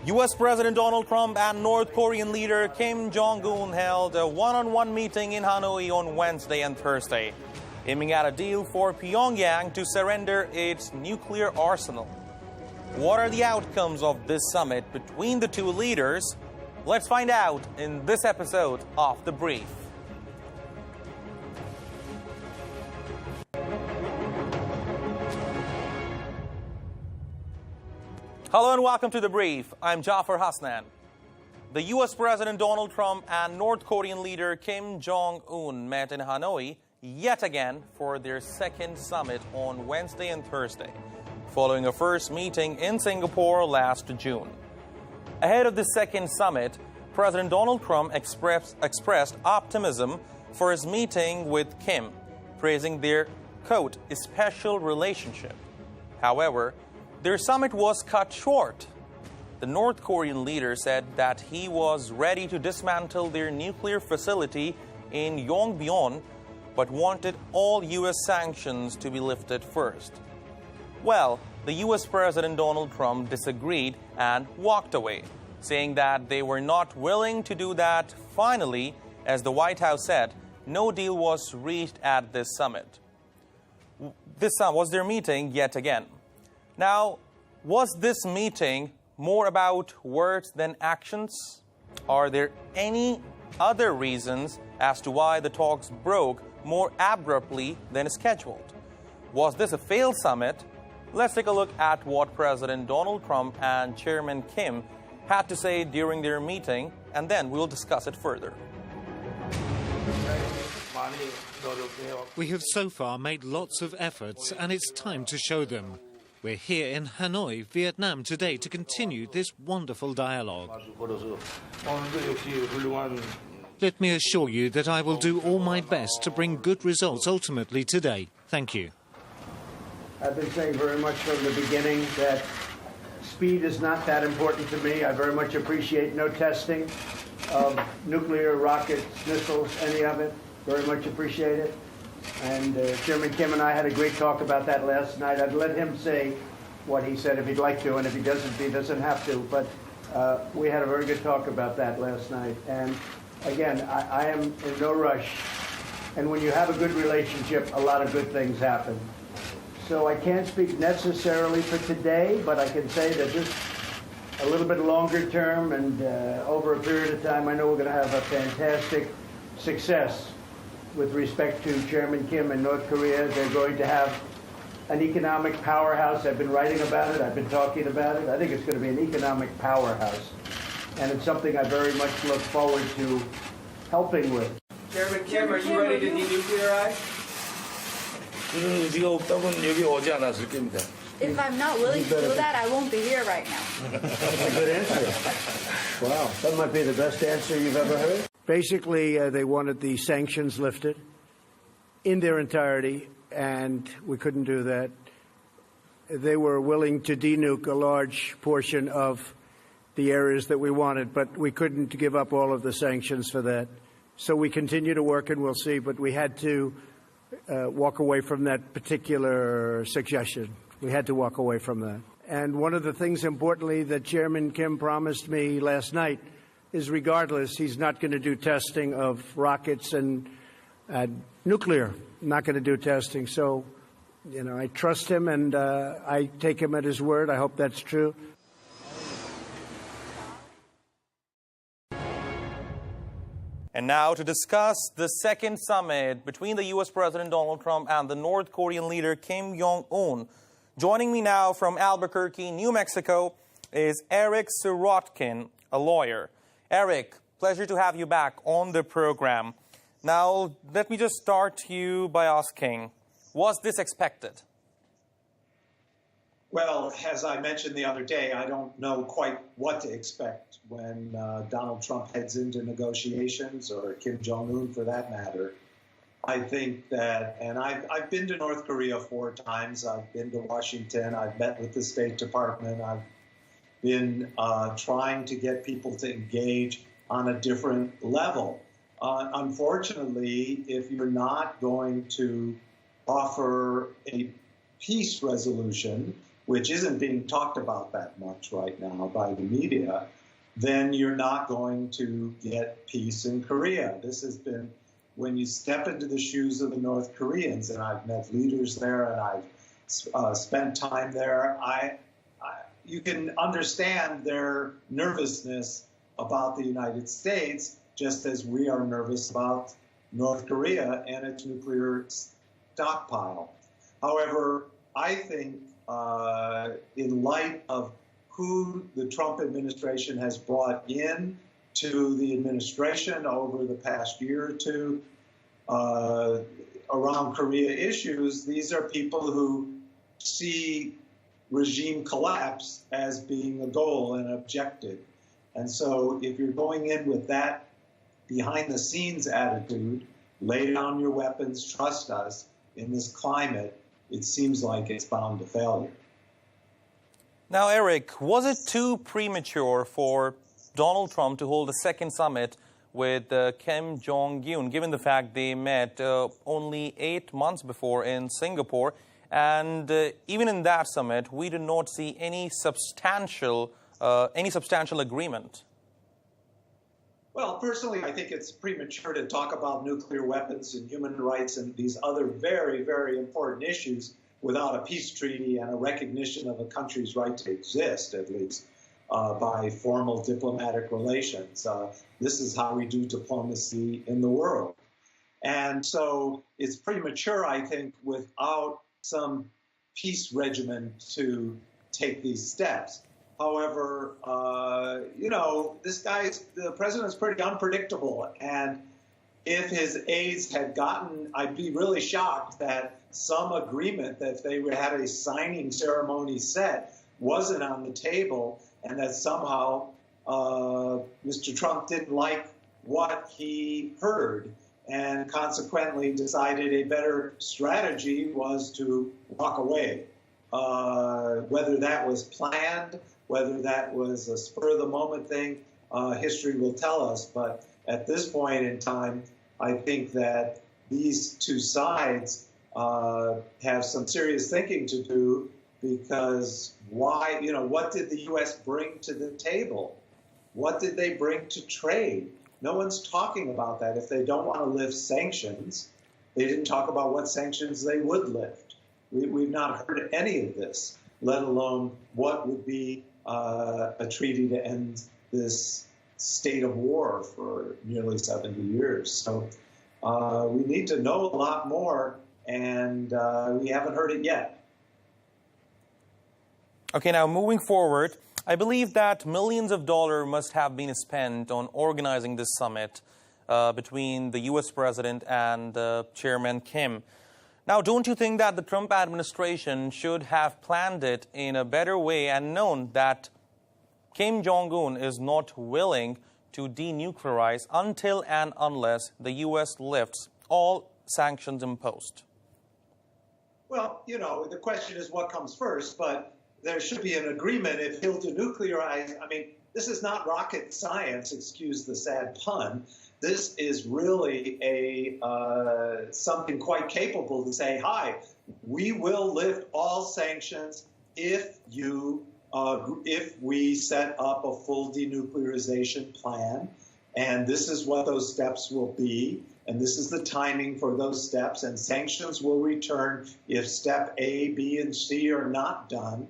U.S. President Donald Trump and North Korean leader Kim Jong-Un held a one-on-one meeting in Hanoi on Wednesday and Thursday, aiming at a deal for Pyongyang to surrender its nuclear arsenal. What are the outcomes of this summit between the two leaders? Let's find out in this episode of The Brief. Hello and welcome to The Brief. I'm Jaffar Hasnain. The U.S. President Donald Trump and North Korean leader Kim Jong-Un met in Hanoi yet again for their second summit on Wednesday and Thursday, following a first meeting in Singapore last June. Ahead of the second summit, President Donald Trump expressed optimism for his meeting with Kim, praising their, quote, special relationship. However, their summit was cut short. The North Korean leader said that he was ready to dismantle their nuclear facility in Yongbyon, but wanted all U.S. sanctions to be lifted first. Well, the U.S. President Donald Trump disagreed and walked away, saying that they were not willing to do that. Finally, as the White House said, no deal was reached at this summit. This was their meeting yet again. Now, was this meeting more about words than actions? Are there any other reasons as to why the talks broke more abruptly than scheduled? Was this a failed summit? Let's take a look at what President Donald Trump and Chairman Kim had to say during their meeting, and then we'll discuss it further. We have so far made lots of efforts, and it's time to show them. We're here in Hanoi, Vietnam today to continue this wonderful dialogue. Let me assure you that I will do all my best to bring good results ultimately today. Thank you. I've been saying very much from the beginning that speed is not that important to me. I very much appreciate no testing of nuclear, rockets, missiles, any of it. Very much appreciate it. And Chairman Kim and I had a great talk about that last night. I'd let him say what he said if he'd like to, and if he doesn't have to. But we had a very good talk about that last night. And again, I am in no rush. And when you have a good relationship, a lot of good things happen. So I can't speak necessarily for today, but I can say that just a little bit longer term and over a period of time, I know we're going to have a fantastic success. With respect to Chairman Kim and North Korea, they're going to have an economic powerhouse. I've been writing about it. I've been talking about it. I think it's going to be an economic powerhouse. And it's something I very much look forward to helping with. Chairman Kim, are you ready to denuclearize? If I'm not willing to do that, I won't be here right now. That's a good answer. Wow, that might be the best answer you've ever heard. Basically, they wanted the sanctions lifted in their entirety, and we couldn't do that. They were willing to denuke a large portion of the areas that we wanted, but we couldn't give up all of the sanctions for that. So we continue to work, and we'll see, but we had to walk away from that particular suggestion. We had to walk away from that. And one of the things, importantly, that Chairman Kim promised me last night is regardless, he's not going to do testing of rockets and nuclear. Not going to do testing. So, I trust him and I take him at his word. I hope that's true. And now to discuss the second summit between the U.S. President Donald Trump and the North Korean leader Kim Jong-Un. Joining me now from Albuquerque, New Mexico, is Eric Sirotkin, a lawyer. Eric, pleasure to have you back on the program. Now, let me just start you by asking, was this expected? Well, as I mentioned the other day, I don't know quite what to expect when Donald Trump heads into negotiations, or Kim Jong-un for that matter. I think that, and I've been to North Korea 4 times. I've been to Washington. I've met with the State Department. I've been trying to get people to engage on a different level. Unfortunately, if you're not going to offer a peace resolution, which isn't being talked about that much right now by the media, then you're not going to get peace in Korea. This has been, when you step into the shoes of the North Koreans, and I've met leaders there and I've spent time there, you can understand their nervousness about the United States, just as we are nervous about North Korea and its nuclear stockpile. However, I think in light of who the Trump administration has brought in to the administration over the past year or two around Korea issues, these are people who see regime collapse as being a goal and an objective. And so if you're going in with that behind-the-scenes attitude, lay down your weapons, trust us, in this climate, it seems like it's bound to failure. Now, Eric, was it too premature for Donald Trump to hold a second summit with Kim Jong-Un, given the fact they met only 8 months before in Singapore? And even in that summit, we did not see any substantial agreement. Well, personally, I think it's premature to talk about nuclear weapons and human rights and these other very, very important issues without a peace treaty and a recognition of a country's right to exist, at least, by formal diplomatic relations. This is how we do diplomacy in the world. And so it's premature, I think, without some peace regimen to take these steps. However, the president's pretty unpredictable. And if his aides had gotten, I'd be really shocked that some agreement that they had a signing ceremony set wasn't on the table, and that somehow Mr. Trump didn't like what he heard and consequently decided a better strategy was to walk away. Whether that was planned, whether that was a spur-of-the-moment thing, history will tell us. But at this point in time, I think that these two sides have some serious thinking to do, because what did the U.S. bring to the table? What did they bring to trade? No one's talking about that. If they don't want to lift sanctions, they didn't talk about what sanctions they would lift. We've not heard any of this, let alone what would be a treaty to end this state of war for nearly 70 years. So we need to know a lot more, and we haven't heard it yet. Okay, now moving forward, I believe that millions of dollars must have been spent on organizing this summit between the U.S. president and Chairman Kim. Now, don't you think that the Trump administration should have planned it in a better way and known that Kim Jong-Un is not willing to denuclearize until and unless the U.S. lifts all sanctions imposed? Well, the question is what comes first, but there should be an agreement if he'll denuclearize. I mean, this is not rocket science, excuse the sad pun. This is really something quite capable to say, hi, we will lift all sanctions if we set up a full denuclearization plan. And this is what those steps will be. And this is the timing for those steps. And sanctions will return if step A, B, and C are not done.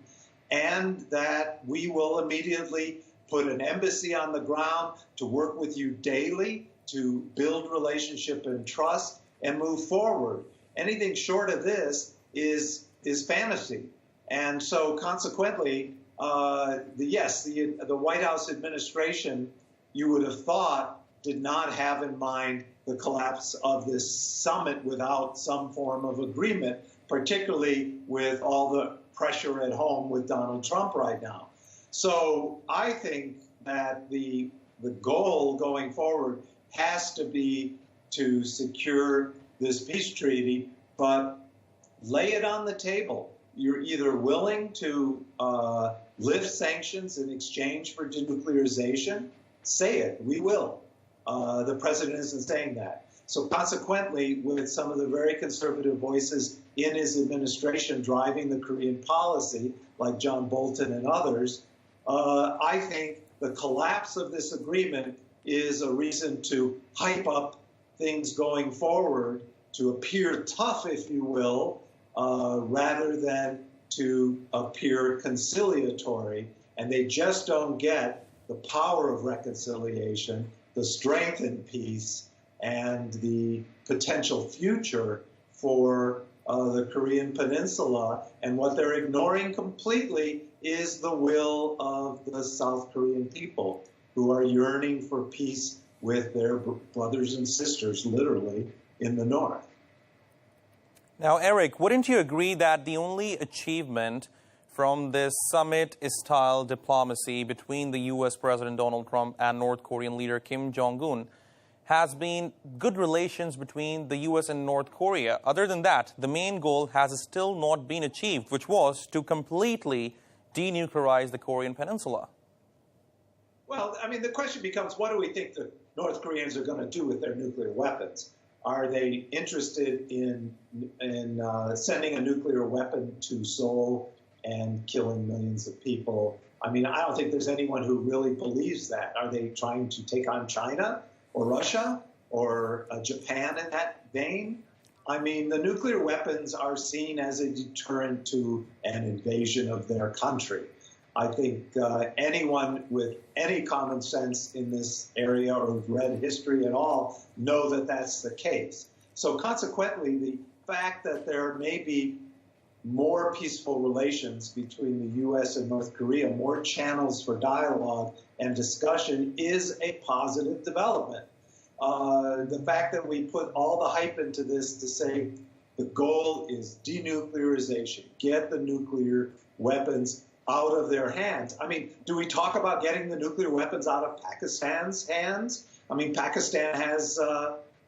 And that we will immediately put an embassy on the ground to work with you daily, to build relationship and trust, and move forward. Anything short of this is fantasy. And so consequently, the White House administration, you would have thought, did not have in mind the collapse of this summit without some form of agreement, particularly with all the pressure at home with Donald Trump right now. So I think that the goal going forward has to be to secure this peace treaty, but lay it on the table. You're either willing to lift sanctions in exchange for denuclearization, say it, we will. The president isn't saying that. So consequently, with some of the very conservative voices in his administration driving the Korean policy, like John Bolton and others, I think the collapse of this agreement is a reason to hype up things going forward, to appear tough, if you will, rather than to appear conciliatory. And they just don't get the power of reconciliation, the strength in peace, and the potential future for the Korean Peninsula. And what they're ignoring completely is the will of the South Korean people, who are yearning for peace with their brothers and sisters, literally, in the north. Now, Eric, wouldn't you agree that the only achievement from this summit-style diplomacy between the U.S. President Donald Trump and North Korean leader Kim Jong-Un has been good relations between the U.S. and North Korea? Other than that, the main goal has still not been achieved, which was to completely denuclearize the Korean Peninsula. Well, I mean, the question becomes, what do we think the North Koreans are going to do with their nuclear weapons? Are they interested in sending a nuclear weapon to Seoul and killing millions of people? I mean, I don't think there's anyone who really believes that. Are they trying to take on China or Russia or Japan in that vein? I mean, the nuclear weapons are seen as a deterrent to an invasion of their country. I think anyone with any common sense in this area or who've read history at all know that that's the case. So consequently, the fact that there may be more peaceful relations between the U.S. and North Korea, more channels for dialogue and discussion, is a positive development. The fact that we put all the hype into this to say the goal is denuclearization, get the nuclear weapons out of their hands. I mean, do we talk about getting the nuclear weapons out of Pakistan's hands? I mean, Pakistan has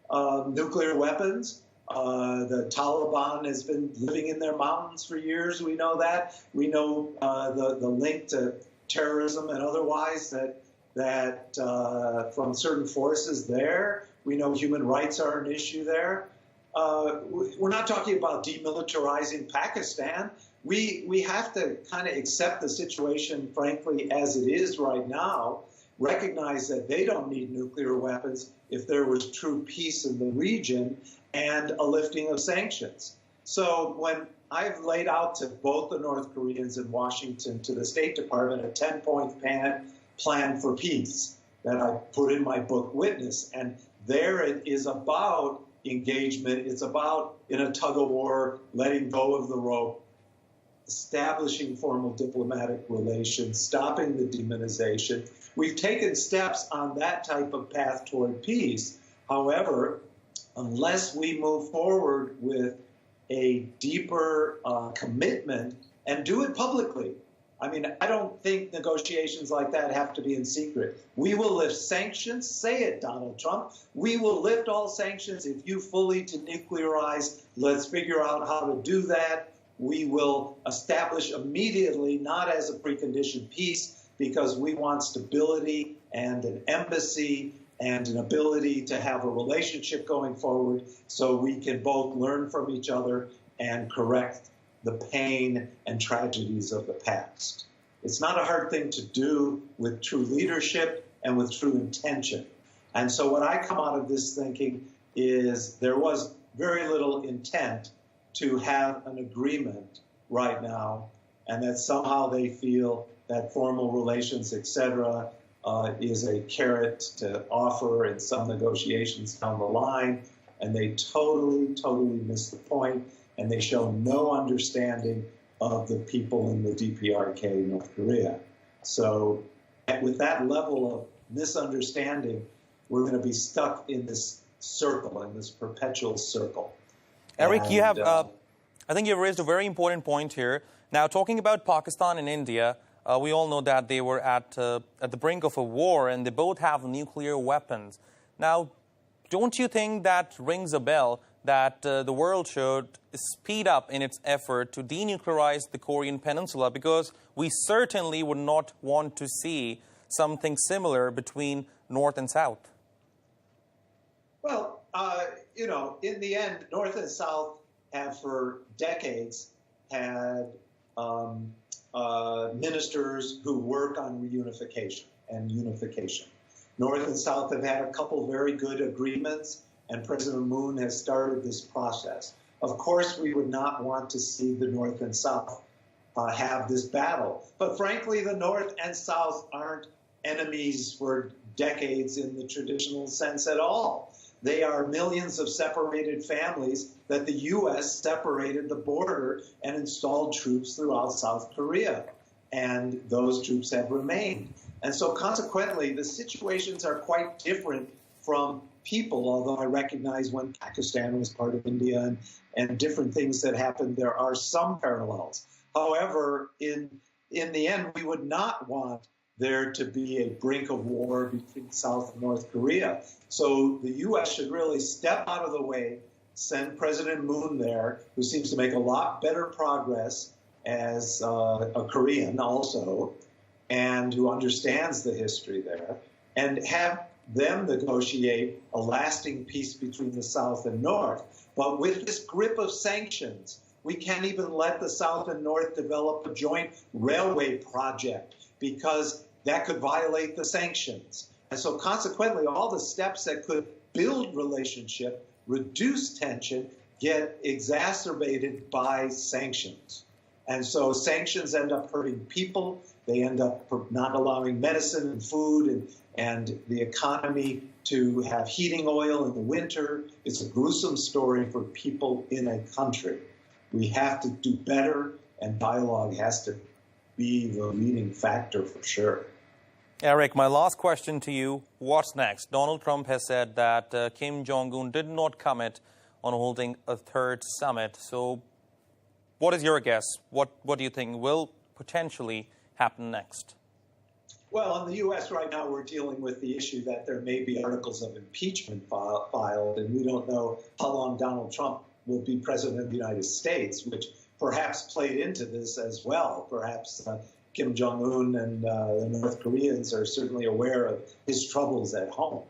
nuclear weapons. The Taliban has been living in their mountains for years. We know that. We know the link to terrorism and otherwise that from certain forces there. We know human rights are an issue there. We're not talking about demilitarizing Pakistan. We have to kind of accept the situation, frankly, as it is right now, recognize that they don't need nuclear weapons if there was true peace in the region and a lifting of sanctions. So when I've laid out to both the North Koreans in Washington, to the State Department, a 10-point plan for peace that I put in my book, Witness, and there it is about engagement. It's about, in a tug-of-war, letting go of the rope, establishing formal diplomatic relations, stopping the demonization. We've taken steps on that type of path toward peace. However, unless we move forward with a deeper commitment and do it publicly, I mean, I don't think negotiations like that have to be in secret. We will lift sanctions. Say it, Donald Trump. We will lift all sanctions if you fully denuclearize. Let's figure out how to do that. We will establish immediately, not as a precondition, peace, because we want stability and an embassy and an ability to have a relationship going forward so we can both learn from each other and correct the pain and tragedies of the past. It's not a hard thing to do with true leadership and with true intention. And so what I come out of this thinking is there was very little intent to have an agreement right now, and that somehow they feel that formal relations, et cetera, is a carrot to offer in some negotiations down the line, and they totally miss the point, and they show no understanding of the people in the DPRK, North Korea. So with that level of misunderstanding, we're going to be stuck in this circle, in this perpetual circle. Eric, you have, I think you've raised a very important point here. Now, talking about Pakistan and India, we all know that they were at the brink of a war, and they both have nuclear weapons. Now, don't you think that rings a bell that the world should speed up in its effort to denuclearize the Korean Peninsula? Because we certainly would not want to see something similar between North and South. Well, you know, in the end, North and South have for decades had ministers who work on reunification and unification. North and South have had a couple very good agreements, and President Moon has started this process. Of course, we would not want to see the North and South have this battle. But frankly, the North and South aren't enemies for decades in the traditional sense at all. They are millions of separated families that the U.S. separated the border and installed troops throughout South Korea. And those troops have remained. And so consequently, the situations are quite different from people, although I recognize when Pakistan was part of India and different things that happened, there are some parallels. However, in the end, we would not want there to be a brink of war between South and North Korea. So the U.S. should really step out of the way, send President Moon there, who seems to make a lot better progress as a Korean also, and who understands the history there, and have them negotiate a lasting peace between the South and North. But with this grip of sanctions, we can't even let the South and North develop a joint railway project because that could violate the sanctions. And so consequently, all the steps that could build relationship, reduce tension, get exacerbated by sanctions. And so sanctions end up hurting people. They end up not allowing medicine and food and the economy to have heating oil in the winter. It's a gruesome story for people in a country. We have to do better, and dialogue has to be the leading factor for sure. Eric, my last question to you. What's next? Donald Trump has said that Kim Jong-Un did not commit on holding a third summit. So what is your guess? What do you think will potentially happen next? Well, in the U.S. right now, we're dealing with the issue that there may be articles of impeachment filed, and we don't know how long Donald Trump will be president of the United States, which perhaps played into this as well. Perhaps Kim Jong-un and the North Koreans are certainly aware of his troubles at home.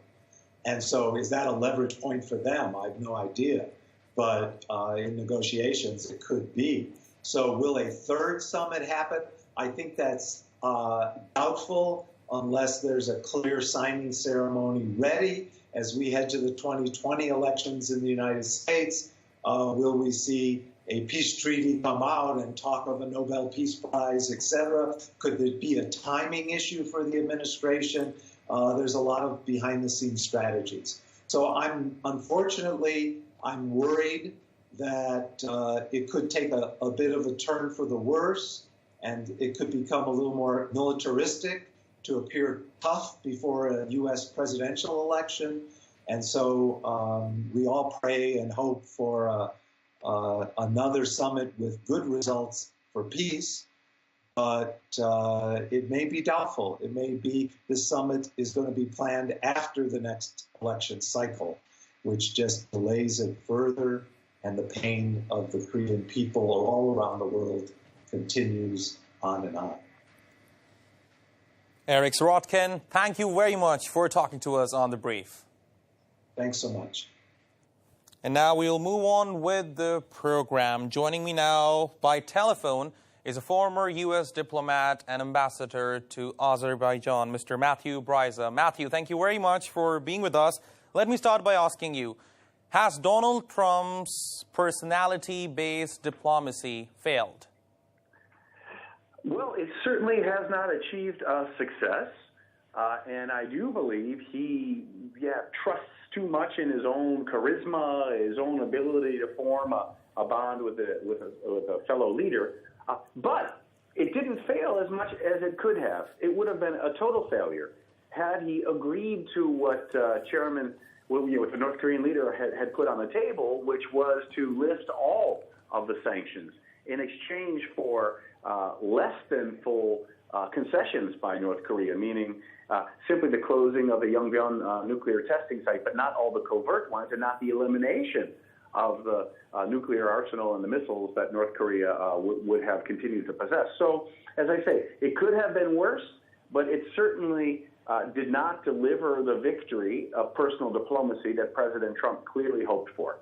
And so is that a leverage point for them? I have no idea. But in negotiations, it could be. So will a third summit happen? I think that's doubtful unless there's a clear signing ceremony ready as we head to the 2020 elections in the United States. Will we see a peace treaty come out and talk of a Nobel Peace Prize, et cetera? Could there be a timing issue for the administration? There's a lot of behind-the-scenes strategies. So unfortunately, I'm worried that it could take a bit of a turn for the worse, and it could become a little more militaristic to appear tough before a U.S. presidential election. And so we all pray and hope for another summit with good results for peace. But it may be doubtful. It may be this summit is going to be planned after the next election cycle, which just delays it further, and the pain of the Korean people all around the world continues on and on. Eric Sirotkin, thank you very much for talking to us on The Brief. Thanks so much. And now we'll move on with the program. Joining me now by telephone is a former U.S. diplomat and ambassador to Azerbaijan, Mr. Matthew Bryza. Matthew, thank you very much for being with us. Let me start by asking you, has Donald Trump's personality-based diplomacy failed? Well, it certainly has not achieved success, and I do believe he trusts too much in his own charisma, his own ability to form a bond with a fellow leader. But it didn't fail as much as it could have. It would have been a total failure had he agreed to what what the North Korean leader had put on the table, which was to lift all of the sanctions in exchange for less than full concessions by North Korea, meaning simply the closing of the Yongbyon nuclear testing site, but not all the covert ones, and not the elimination of the nuclear arsenal and the missiles that North Korea would have continued to possess. So, as I say, it could have been worse, but it certainly did not deliver the victory of personal diplomacy that President Trump clearly hoped for.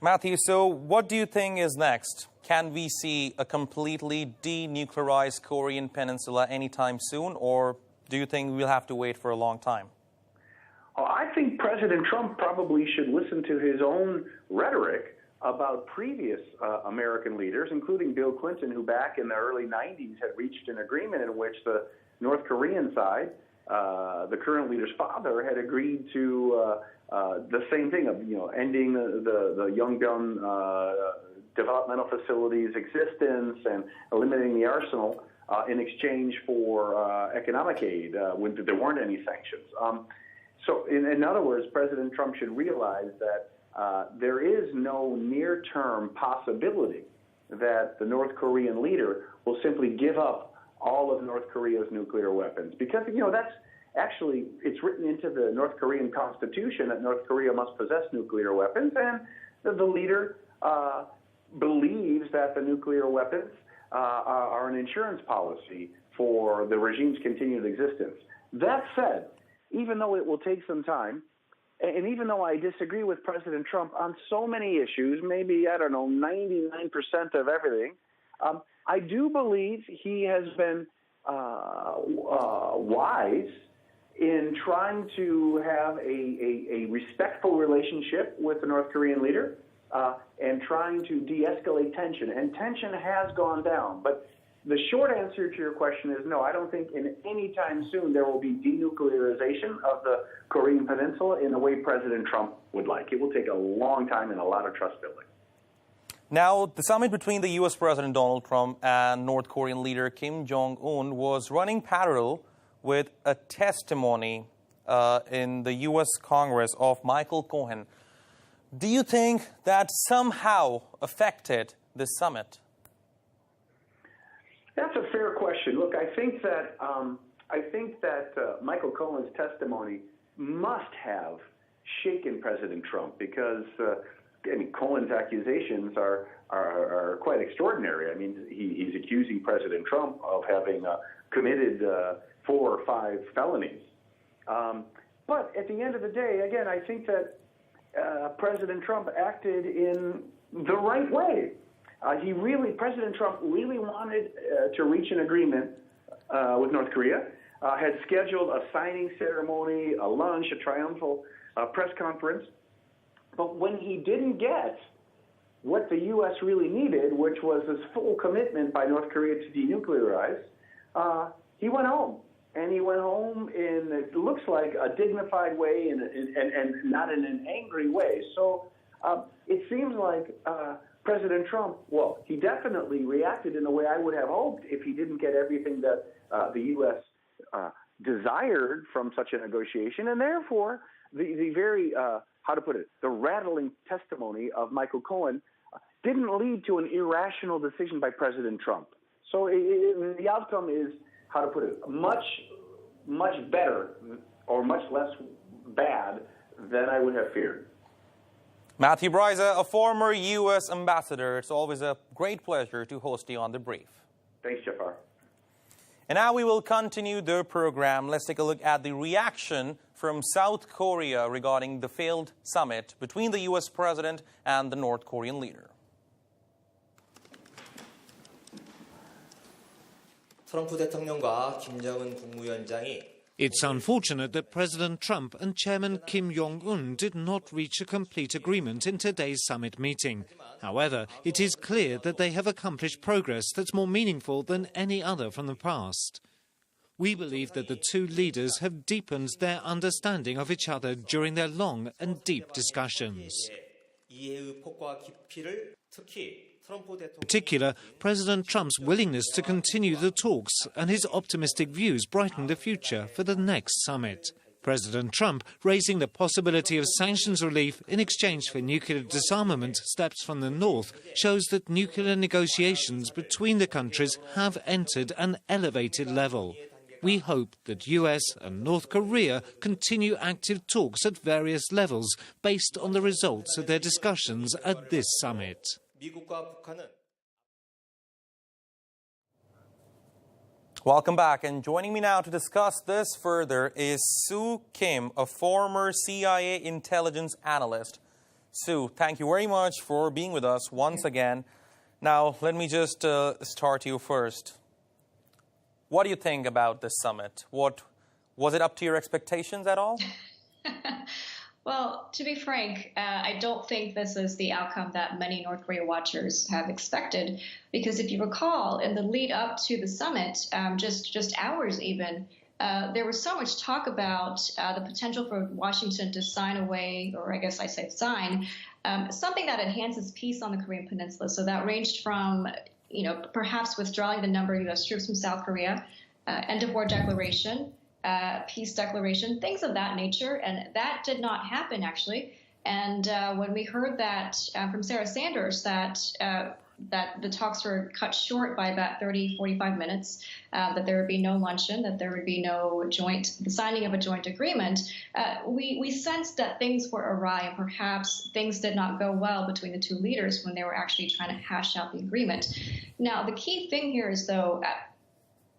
Matthew, so what do you think is next? Can we see a completely denuclearized Korean peninsula anytime soon, or do you think we'll have to wait for a long time? I think President Trump probably should listen to his own rhetoric about previous American leaders, including Bill Clinton, who back in the early 90s had reached an agreement in which the North Korean side, the current leader's father, had agreed to the same thing of ending the Yongbyon developmental facilities' existence and eliminating the arsenal in exchange for economic aid when there weren't any sanctions. So, in other words, President Trump should realize that there is no near-term possibility that the North Korean leader will simply give up all of North Korea's nuclear weapons. Because, that's actually, it's written into the North Korean constitution that North Korea must possess nuclear weapons, and the leader believes that the nuclear weapons are an insurance policy for the regime's continued existence. That said, even though it will take some time, and even though I disagree with President Trump on so many issues, maybe, 99% of everything, I do believe he has been wise in trying to have a respectful relationship with the North Korean leader and trying to de-escalate tension. And tension has gone down. But the short answer to your question is no, I don't think in any time soon there will be denuclearization of the Korean Peninsula in the way President Trump would like. It will take a long time and a lot of trust building. Now, the summit between the U.S. President Donald Trump and North Korean leader Kim Jong-Un was running parallel with a testimony in the U.S. Congress of Michael Cohen. Do you think that somehow affected this summit? That's a fair question. Look, I think that Michael Cohen's testimony must have shaken President Trump because Cohen's accusations are quite extraordinary. I mean, he's accusing President Trump of having committed 4 or 5 felonies. But at the end of the day, again, I think that President Trump acted in the right way. President Trump really wanted to reach an agreement with North Korea, had scheduled a signing ceremony, a lunch, a triumphal press conference. But when he didn't get what the U.S. really needed, which was this full commitment by North Korea to denuclearize, he went home. And he went home in, it looks like, a dignified way and not in an angry way. So it seems like President Trump, well, he definitely reacted in the way I would have hoped if he didn't get everything that the U.S. Desired from such a negotiation. And therefore, the very, the rattling testimony of Michael Cohen didn't lead to an irrational decision by President Trump. So the outcome is, much, much better or much less bad than I would have feared. Matthew Bryza, a former U.S. ambassador, it's always a great pleasure to host you on The Brief. Thanks, Jaffar. And now we will continue the program. Let's take a look at the reaction from South Korea regarding the failed summit between the U.S. president and the North Korean leader. 트럼프 대통령과 김정은 국무위원장이 It's unfortunate that President Trump and Chairman Kim Jong-un did not reach a complete agreement in today's summit meeting. However, it is clear that they have accomplished progress that's more meaningful than any other from the past. We believe that the two leaders have deepened their understanding of each other during their long and deep discussions. 이해의 폭과 깊이를 특히 In particular, President Trump's willingness to continue the talks and his optimistic views brighten the future for the next summit. President Trump raising the possibility of sanctions relief in exchange for nuclear disarmament steps from the North shows that nuclear negotiations between the countries have entered an elevated level. We hope that US and North Korea continue active talks at various levels based on the results of their discussions at this summit. Welcome back, and joining me now to discuss this further is Soo Kim, a former CIA intelligence analyst. Soo, thank you very much for being with us once again. Now, let me just start you first. What do you think about this summit? Was it up to your expectations at all? Well, to be frank, I don't think this is the outcome that many North Korea watchers have expected, because if you recall, in the lead up to the summit, just hours even, there was so much talk about the potential for Washington to sign away, or I guess I say sign, something that enhances peace on the Korean Peninsula. So that ranged from, perhaps withdrawing the number of U.S. troops from South Korea, end of war declaration, peace declaration, things of that nature. And that did not happen, actually. And when we heard that from Sarah Sanders, that the talks were cut short by about 30, 45 minutes, that there would be no luncheon, that there would be the signing of a joint agreement, we sensed that things were awry and perhaps things did not go well between the two leaders when they were actually trying to hash out the agreement. Now, the key thing here is, though,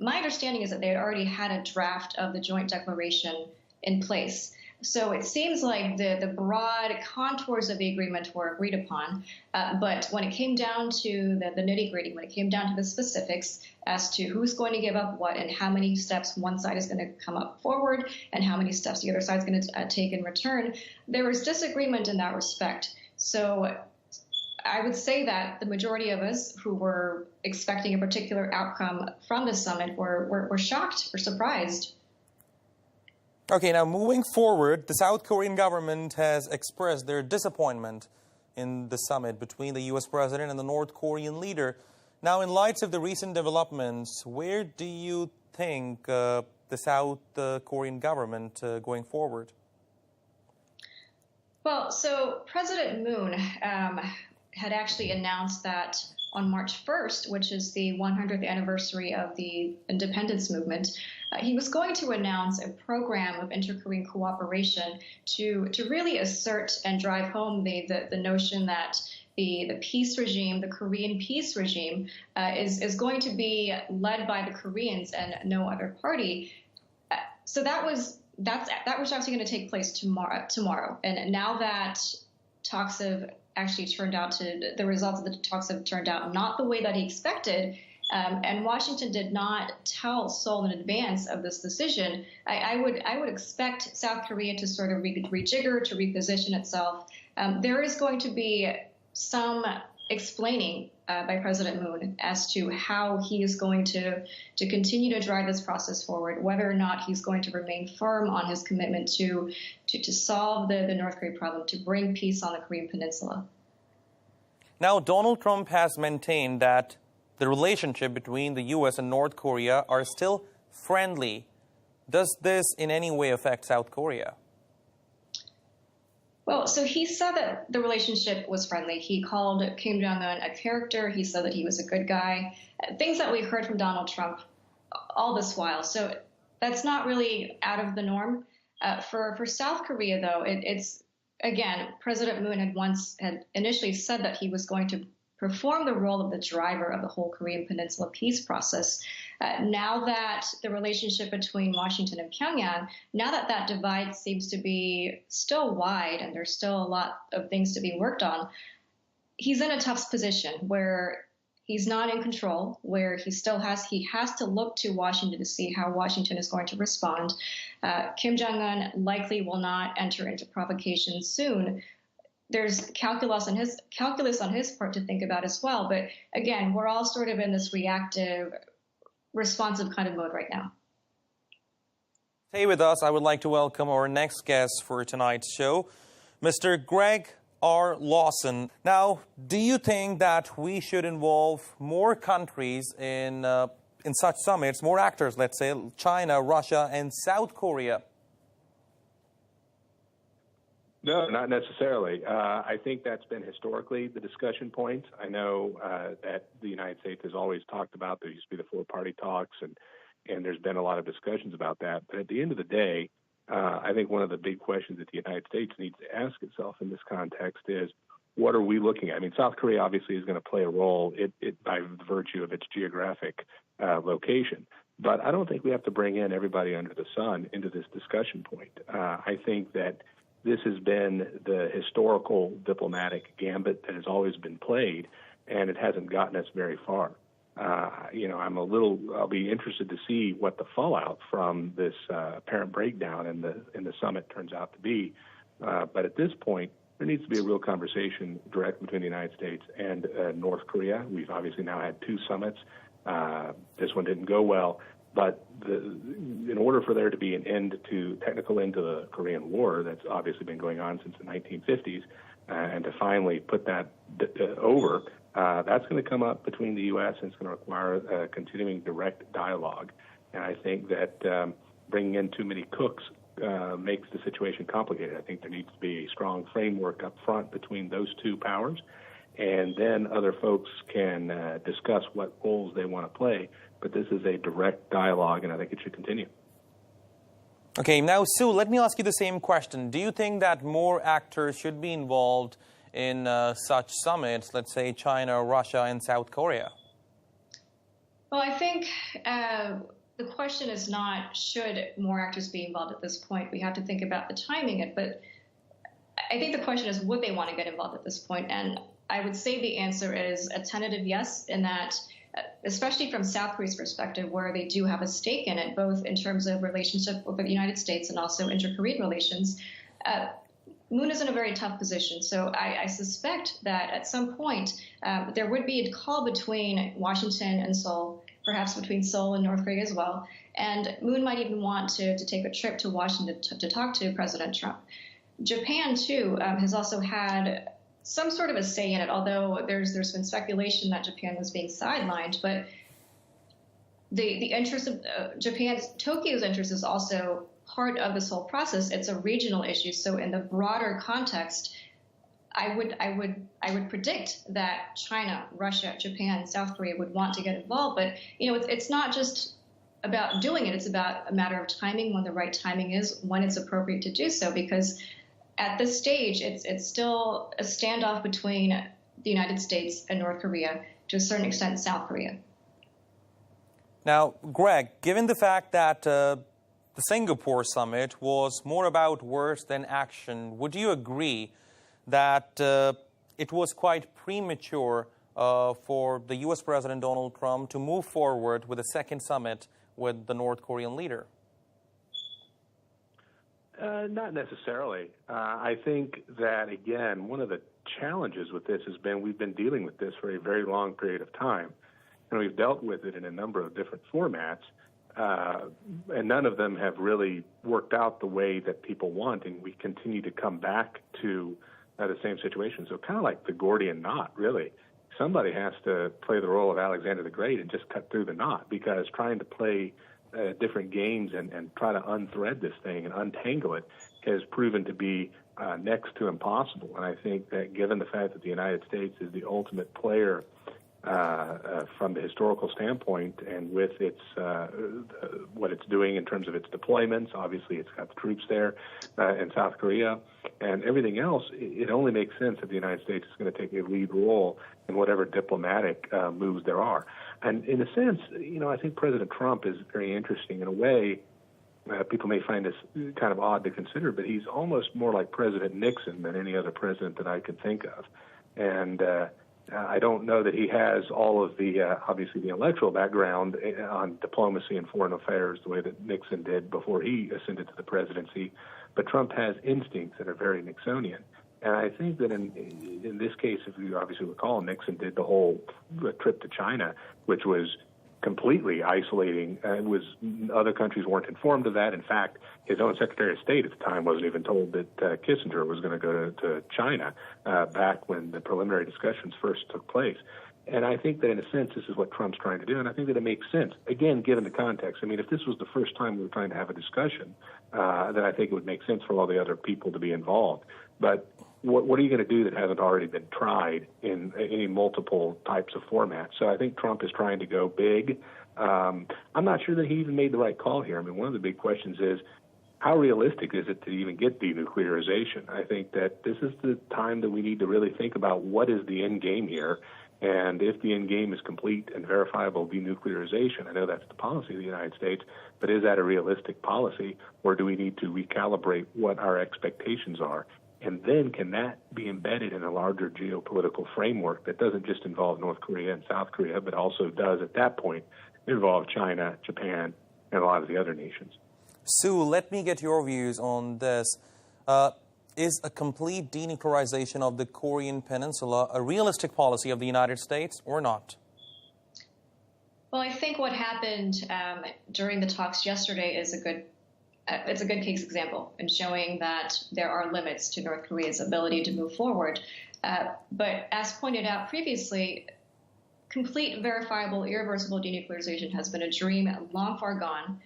my understanding is that they had already had a draft of the joint declaration in place. So it seems like the broad contours of the agreement were agreed upon, but when it came down to the nitty-gritty, when it came down to the specifics as to who's going to give up what and how many steps one side is going to come up forward and how many steps the other side is going to take in return, there was disagreement in that respect. So I would say that the majority of us who were expecting a particular outcome from the summit were shocked or surprised. Okay, now moving forward, the South Korean government has expressed their disappointment in the summit between the U.S. president and the North Korean leader. Now, in light of the recent developments, where do you think the South Korean government going forward? Well, so President Moon had actually announced that on March 1st, which is the 100th anniversary of the independence movement, he was going to announce a program of inter-Korean cooperation to really assert and drive home the notion that the peace regime, the Korean peace regime, is going to be led by the Koreans and no other party. So that was actually going to take place tomorrow. And now that talks have actually turned out the results of the talks have turned out not the way that he expected, and Washington did not tell Seoul in advance of this decision, I would expect South Korea to sort of rejigger, to reposition itself. There is going to be some explaining by President Moon as to how he is going to continue to drive this process forward, whether or not he's going to remain firm on his commitment to solve the North Korea problem, to bring peace on the Korean Peninsula. Now, Donald Trump has maintained that the relationship between the U.S. and North Korea are still friendly. Does this in any way affect South Korea? Well, so he said that the relationship was friendly. He called Kim Jong-Un a character. He said that he was a good guy. Things that we heard from Donald Trump all this while. So that's not really out of the norm. For South Korea, though, it's, again, President Moon had initially said that he was going to perform the role of the driver of the whole Korean Peninsula peace process. Now that the relationship between Washington and Pyongyang, now that divide seems to be still wide and there's still a lot of things to be worked on, he's in a tough position where he's not in control, where he has to look to Washington to see how Washington is going to respond. Kim Jong-un likely will not enter into provocation soon. There's calculus on his part to think about as well. But again, we're all sort of in this reactive, responsive kind of mode right now. Stay with us. I would like to welcome our next guest for tonight's show, Mr. Greg R. Lawson. Now, do you think that we should involve more countries in such summits, more actors, let's say, China, Russia, and South Korea? No, not necessarily. I think that's been historically the discussion point. I know that the United States has always talked about, there used to be the four-party talks, and there's been a lot of discussions about that. But at the end of the day, I think one of the big questions that the United States needs to ask itself in this context is, what are we looking at? I mean, South Korea obviously is going to play a role by virtue of its geographic location. But I don't think we have to bring in everybody under the sun into this discussion point. I think that this has been the historical diplomatic gambit that has always been played, and it hasn't gotten us very far. I'll be interested to see what the fallout from this apparent breakdown in the summit turns out to be. But at this point, there needs to be a real conversation direct between the United States and North Korea. We've obviously now had 2 summits. This one didn't go well. But in order for there to be an technical end to the Korean War that's obviously been going on since the 1950s, and to finally put that over, that's going to come up between the U.S. and it's going to require a continuing direct dialogue. And I think that bringing in too many cooks makes the situation complicated. I think there needs to be a strong framework up front between those 2 powers, and then other folks can discuss what roles they want to play. But this is a direct dialogue, and I think it should continue. Okay, now, Sue, let me ask you the same question. Do you think that more actors should be involved in such summits, let's say China, Russia, and South Korea? Well, I think the question is not should more actors be involved at this point. We have to think about the timing. But I think the question is, would they want to get involved at this point? And I would say the answer is a tentative yes, in that, especially from South Korea's perspective, where they do have a stake in it, both in terms of relationship with the United States and also inter-Korean relations. Moon is in a very tough position. So I suspect that at some point there would be a call between Washington and Seoul, perhaps between Seoul and North Korea as well. And Moon might even want to take a trip to Washington to talk to President Trump. Japan, too, has also had some sort of a say in it, although there's been speculation that Japan was being sidelined. But the interest of Tokyo's interest is also part of this whole process. It's a regional issue. So in the broader context, I would predict that China, Russia, Japan, South Korea would want to get involved. But it's not just about doing it. It's about a matter of timing, when the right timing is, when it's appropriate to do so, because at this stage, it's still a standoff between the United States and North Korea, to a certain extent South Korea. Now, Greg, given the fact that the Singapore summit was more about words than action, would you agree that it was quite premature for the U.S. President Donald Trump to move forward with a second summit with the North Korean leader? Not necessarily. I think that, again, one of the challenges with this has been we've been dealing with this for a very long period of time, and we've dealt with it in a number of different formats, and none of them have really worked out the way that people want, and we continue to come back to the same situation. So kind of like the Gordian knot, really. Somebody has to play the role of Alexander the Great and just cut through the knot, because trying to play different games and try to unthread this thing and untangle it has proven to be next to impossible. And I think that given the fact that the United States is the ultimate player from the historical standpoint, and with its what it's doing in terms of its deployments, obviously it's got the troops there in South Korea and everything else, it only makes sense that the United States is going to take a lead role in whatever diplomatic moves there are. And in a sense, I think President Trump is very interesting in a way. People may find this kind of odd to consider, but he's almost more like President Nixon than any other president that I can think of. And I don't know that he has all of the, obviously, the intellectual background on diplomacy and foreign affairs the way that Nixon did before he ascended to the presidency. But Trump has instincts that are very Nixonian. And I think that in this case, if you obviously recall, Nixon did the whole trip to China, which was completely isolating. Other countries weren't informed of that. In fact, his own Secretary of State at the time wasn't even told that Kissinger was going to go to China back when the preliminary discussions first took place. And I think that in a sense, this is what Trump's trying to do. And I think that it makes sense, again, given the context. I mean, if this was the first time we were trying to have a discussion, then I think it would make sense for all the other people to be involved. But what are you going to do that hasn't already been tried in any multiple types of formats? So I think Trump is trying to go big. I'm not sure that he even made the right call here. I mean, one of the big questions is, how realistic is it to even get denuclearization? I think that this is the time that we need to really think about what is the end game here. And if the end game is complete and verifiable denuclearization, I know that's the policy of the United States, but is that a realistic policy, or do we need to recalibrate what our expectations are? And then can that be embedded in a larger geopolitical framework that doesn't just involve North Korea and South Korea, but also does at that point involve China, Japan, and a lot of the other nations? Soo, let me get your views on this. Is a complete denuclearization of the Korean Peninsula a realistic policy of the United States or not? Well, I think what happened during the talks yesterday is it's a good case example in showing that there are limits to North Korea's ability to move forward. But as pointed out previously, complete, verifiable, irreversible denuclearization has been a dream long far gone.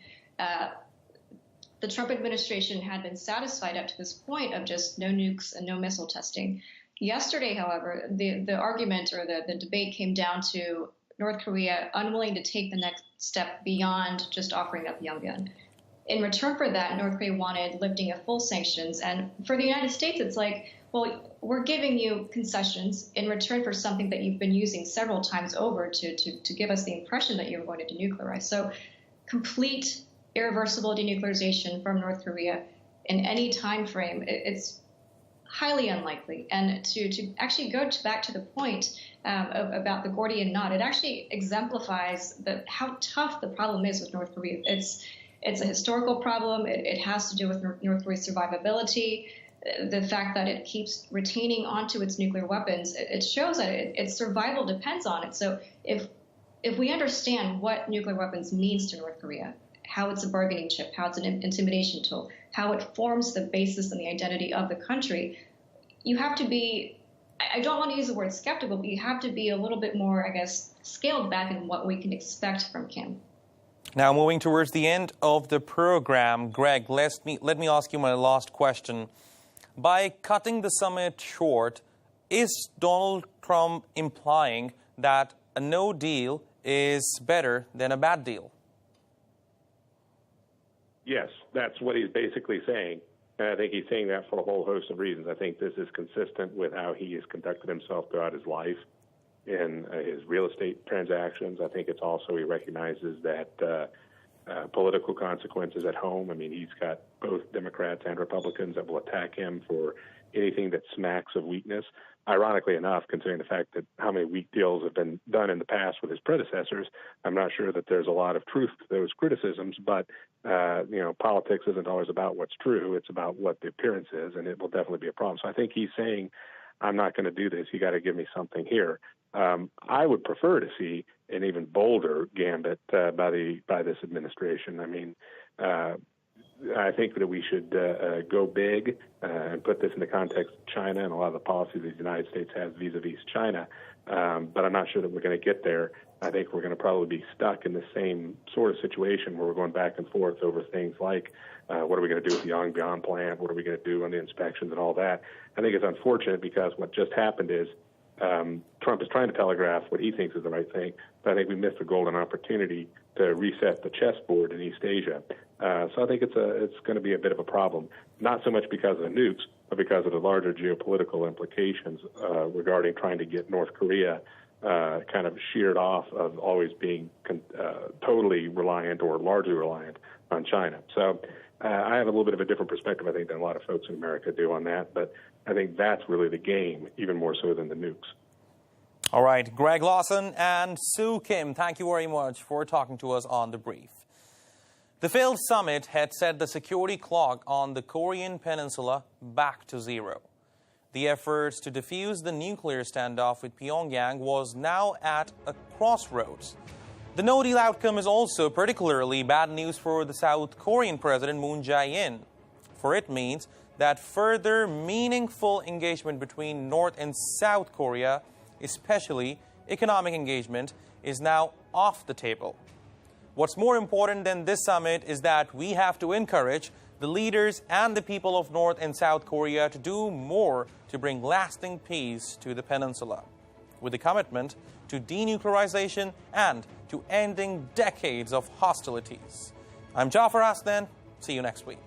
The Trump administration had been satisfied up to this point of just no nukes and no missile testing. Yesterday, however, the argument or the debate came down to North Korea unwilling to take the next step beyond just offering up Yongbyon. In return for that, North Korea wanted lifting of full sanctions. And for the United States, it's like, well, we're giving you concessions in return for something that you've been using several times over to give us the impression that you're going to denuclearize. So complete irreversible denuclearization from North Korea in any time frame, it's highly unlikely. And to actually go back to the point about the Gordian knot, it actually exemplifies how tough the problem is with North Korea. It's a historical problem. It has to do with North Korea's survivability. The fact that it keeps retaining onto its nuclear weapons, it shows that its survival depends on it. So if we understand what nuclear weapons means to North Korea, how it's a bargaining chip, how it's an intimidation tool, how it forms the basis and the identity of the country, you have to be, I don't want to use the word skeptical, but you have to be a little bit more, I guess, scaled back in what we can expect from Kim. Now, moving towards the end of the program, Greg, let me ask you my last question. By cutting the summit short, is Donald Trump implying that a no deal is better than a bad deal? Yes, that's what he's basically saying. And I think he's saying that for a whole host of reasons. I think this is consistent with how he has conducted himself throughout his life in his real estate transactions. I think it's also he recognizes that political consequences at home. I mean, he's got both Democrats and Republicans that will attack him for anything that smacks of weakness. Ironically enough, considering the fact that how many weak deals have been done in the past with his predecessors, I'm not sure that there's a lot of truth to those criticisms, but politics isn't always about what's true. It's about what the appearance is, and it will definitely be a problem. So I think he's saying, I'm not going to do this. You got to give me something here. I would prefer to see an even bolder gambit by this administration. I mean, I think that we should go big and put this in the context of China and a lot of the policies the United States has vis-a-vis China. But I'm not sure that we're going to get there. I think we're going to probably be stuck in the same sort of situation where we're going back and forth over things like what are we going to do with the Yongbyon plant? What are we going to do on the inspections and all that? I think it's unfortunate because what just happened is Trump is trying to telegraph what he thinks is the right thing, but I think we missed a golden opportunity to reset the chessboard in East Asia. So I think it's going to be a bit of a problem, not so much because of the nukes, but because of the larger geopolitical implications regarding trying to get North Korea kind of sheared off of always being totally reliant or largely reliant on China. So I have a little bit of a different perspective, I think, than a lot of folks in America do on that, but I think that's really the game, even more so than the nukes. All right, Greg Lawson and Soo Kim, thank you very much for talking to us on The Brief. The failed summit had set the security clock on the Korean Peninsula back to zero. The efforts to defuse the nuclear standoff with Pyongyang was now at a crossroads. The no-deal outcome is also particularly bad news for the South Korean President Moon Jae-in, for it means that further meaningful engagement between North and South Korea, especially economic engagement, is now off the table. What's more important than this summit is that we have to encourage the leaders and the people of North and South Korea to do more to bring lasting peace to the peninsula, with a commitment to denuclearization and to ending decades of hostilities. I'm Jaffar Hasnain. See you next week.